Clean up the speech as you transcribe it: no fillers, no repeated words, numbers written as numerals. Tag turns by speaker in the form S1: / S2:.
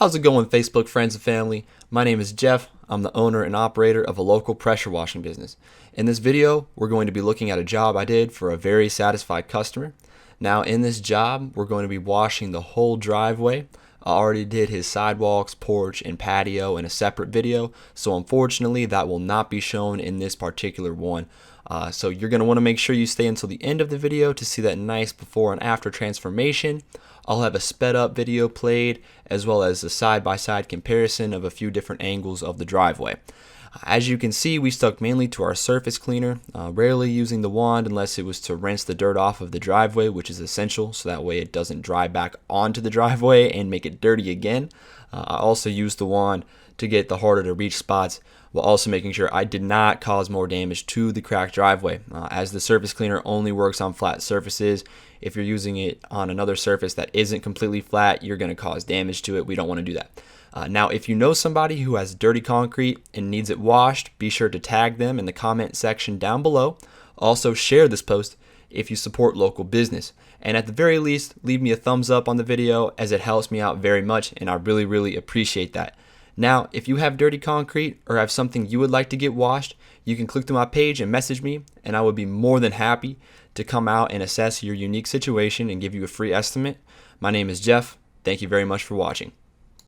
S1: How's it going, Facebook friends and family? My name is Jeff. I'm the owner and operator of a local pressure washing business. In this video, we're going to be looking at a job I did for a very satisfied customer. Now, in this job, we're going to be washing the whole driveway. I already did his sidewalks, porch, and patio in a separate video, so unfortunately that will not be shown in this particular one. So you're going to want to make sure you stay until the end of the video to see that nice before and after transformation. I'll have a sped up video played as well as a side-by-side comparison of a few different angles of the driveway. As you can see, we stuck mainly to our surface cleaner, rarely using the wand unless it was to rinse the dirt off of the driveway, which is essential so that way it doesn't dry back onto the driveway and make it dirty again. I also used the wand to get the harder to reach spots while also making sure I did not cause more damage to the cracked driveway, as the surface cleaner only works on flat surfaces. If you're using it on another surface that isn't completely flat, you're going to cause damage to it. We don't want to do that. Now, if you know somebody who has dirty concrete and needs it washed, be sure to tag them in the comment section down below. Also, share this post if you support local business. And at the very least, leave me a thumbs up on the video as it helps me out very much, and I really appreciate that. Now, if you have dirty concrete or have something you would like to get washed, you can click to my page and message me, and I would be more than happy to come out and assess your unique situation and give you a free estimate. My name is Jeff. Thank you very much for watching.